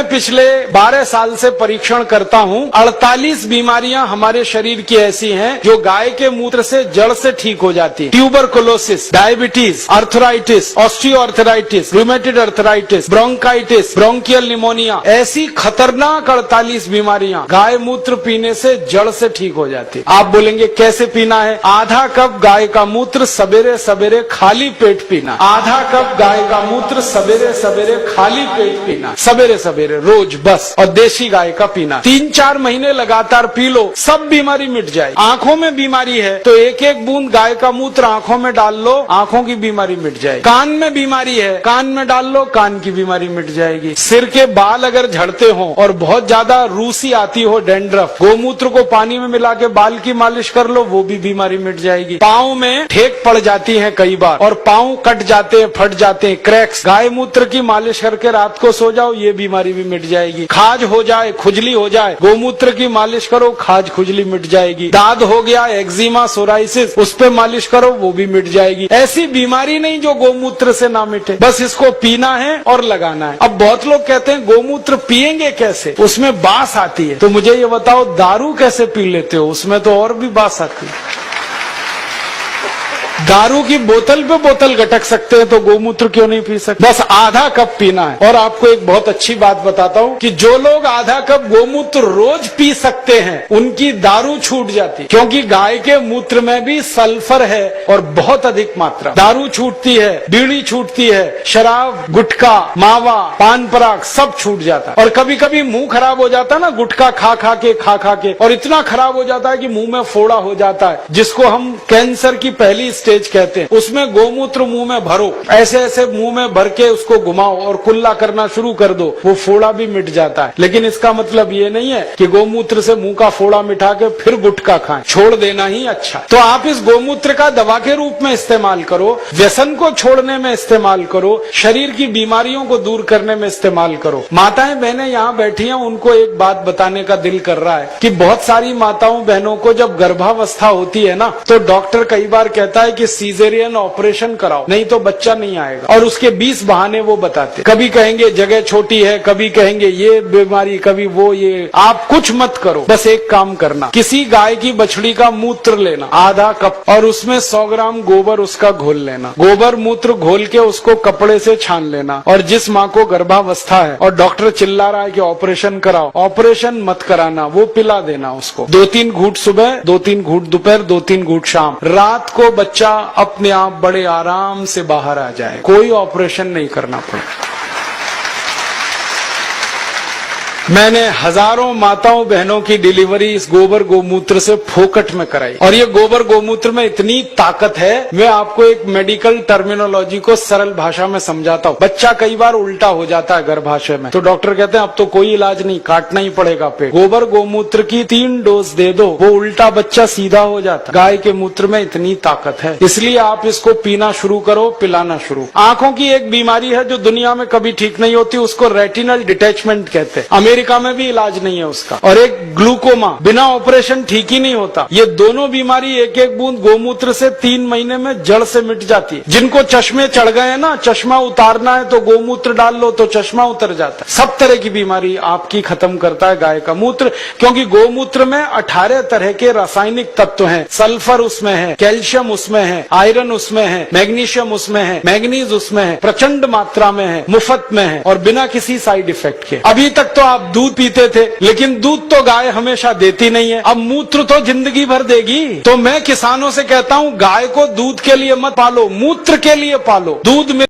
पिछले 12 साल से परीक्षण करता हूँ। 48 बीमारियां हमारे शरीर की ऐसी हैं जो गाय के मूत्र से जड़ से ठीक हो जाती है। Tuberculosis, diabetes, arthritis, osteoarthritis, rheumatoid arthritis, bronchitis, bronchial pneumonia, ऐसी खतरनाक 48 बीमारियां गाय मूत्र पीने से जड़ से ठीक हो जाती है। आप बोलेंगे कैसे पीना है? आधा कप गाय का मूत्र सवेरे सवेरे खाली पेट पीना। आधा कप गाय का मूत्र सवेरे सवेरे खाली पेट पीना, सवेरे सवेरे रोज बस। और देशी गाय का पीना 3-4 महीने लगातार पी लो, सब बीमारी मिट जाए। आंखों में बीमारी है तो एक एक बूंद गाय का मूत्र आंखों में डाल लो, आंखों की बीमारी मिट जाए। कान में बीमारी है, कान में डाल लो, कान की बीमारी मिट जाएगी। सिर के बाल अगर झड़ते हो और बहुत ज्यादा रूसी आती हो, डैंड्रफ, गोमूत्र को पानी में मिला के बाल की मालिश कर लो, वो भी बीमारी मिट जाएगी। पाँव में ठेक पड़ जाती है कई बार और पाँव कट जाते हैं, फट जाते हैं, क्रैक्स, गाय मूत्र की मालिश करके रात को सो जाओ, ये बीमारी भी मिट जाएगी। खाज हो जाए, खुजली हो जाए, गोमूत्र की मालिश करो, खाज खुजली मिट जाएगी। दाद हो गया, एक्जिमा, सोराइसिस, उस पे मालिश करो, वो भी मिट जाएगी। ऐसी बीमारी नहीं जो गोमूत्र से ना मिटे। बस इसको पीना है और लगाना है। अब बहुत लोग कहते हैं गोमूत्र पिएंगे कैसे, उसमें बास आती है। तो मुझे ये बताओ, दारू कैसे पी लेते हो? उसमें तो और भी बास आती है। दारू की बोतल पे बोतल गटक सकते हैं तो गोमूत्र क्यों नहीं पी सकते? बस आधा कप पीना है। और आपको एक बहुत अच्छी बात बताता हूँ कि जो लोग आधा कप गोमूत्र रोज पी सकते हैं उनकी दारू छूट जाती, क्योंकि गाय के मूत्र में भी सल्फर है और बहुत अधिक मात्रा। दारू छूटती है, बीड़ी छूटती है, शराब, गुटखा, मावा, पान पराग सब छूट जाता है। और कभी कभी मुंह खराब हो जाता है ना, गुटखा खा खा के, और इतना खराब हो जाता है कि मुंह में फोड़ा हो जाता है, जिसको हम कैंसर की पहली स्टेज कहते हैं। उसमें गोमूत्र मुंह में भरो, ऐसे ऐसे मुंह में भर के उसको घुमाओ और कुल्ला करना शुरू कर दो, वो फोड़ा भी मिट जाता है। लेकिन इसका मतलब ये नहीं है कि गोमूत्र से मुंह का फोड़ा मिटा के फिर गुटखा खाएं, छोड़ देना ही अच्छा। तो आप इस गोमूत्र का दवा के रूप में इस्तेमाल करो, व्यसन को छोड़ने में इस्तेमाल करो, शरीर की बीमारियों को दूर करने में इस्तेमाल करो। माताएं बहनें यहाँ बैठी हैं, उनको एक बात बताने का दिल कर रहा है कि बहुत सारी माताओं बहनों को जब गर्भावस्था होती है ना, तो डॉक्टर कई बार कहता है कि सीजेरियन ऑपरेशन कराओ, नहीं तो बच्चा नहीं आएगा। और उसके 20 बहाने वो बताते, कभी कहेंगे जगह छोटी है, कभी कहेंगे ये बीमारी, कभी वो ये। आप कुछ मत करो, बस एक काम करना, किसी गाय की बछड़ी का मूत्र लेना आधा कप और उसमें 100 ग्राम गोबर उसका घोल लेना। गोबर मूत्र घोल के उसको कपड़े से छान लेना। और जिस माँ को गर्भावस्था है और डॉक्टर चिल्ला रहा है कि ऑपरेशन कराओ, ऑपरेशन मत कराना, वो पिला देना उसको। 2-3 घूंट सुबह, 2-3 घूंट दोपहर, 2-3 घूंट शाम। रात को बच्चा अपने आप बड़े आराम से बाहर आ जाए, कोई ऑपरेशन नहीं करना पड़े। मैंने हजारों माताओं बहनों की डिलीवरी इस गोबर गोमूत्र से फोकट में कराई। और ये गोबर गोमूत्र में इतनी ताकत है, मैं आपको एक मेडिकल टर्मिनोलॉजी को सरल भाषा में समझाता हूँ। बच्चा कई बार उल्टा हो जाता है गर्भाशय में, तो डॉक्टर कहते हैं अब तो कोई इलाज नहीं, काटना ही पड़ेगा पेट। गोबर गोमूत्र की 3 डोज दे दो, वो उल्टा बच्चा सीधा हो जाता। गाय के मूत्र में इतनी ताकत है, इसलिए आप इसको पीना शुरू करो, पिलाना शुरू। आंखों की एक बीमारी है जो दुनिया में कभी ठीक नहीं होती, उसको रेटिनल डिटैचमेंट कहते हैं। अमेरिका में भी इलाज नहीं है उसका। और एक ग्लूकोमा, बिना ऑपरेशन ठीक ही नहीं होता। ये दोनों बीमारी एक एक बूंद गोमूत्र से 3 महीने में जड़ से मिट जाती है। जिनको चश्मे चढ़ गए हैं ना, चश्मा उतारना है तो गोमूत्र डाल लो तो चश्मा उतर जाता है। सब तरह की बीमारी आपकी खत्म करता है गाय का मूत्र, क्योंकि गोमूत्र में 18 तरह के रासायनिक तत्व हैं। सल्फर उसमें है, कैल्शियम उसमें है, आयरन उसमें है, मैग्नीशियम उसमें है, मैग्नीज उसमें है, प्रचंड मात्रा में है, मुफ्त में है और बिना किसी साइड इफेक्ट के। अभी तक तो आप दूध पीते थे, लेकिन दूध तो गाय हमेशा देती नहीं है, अब मूत्र तो जिंदगी भर देगी। तो मैं किसानों से कहता हूँ गाय को दूध के लिए मत पालो, मूत्र के लिए पालो। दूध में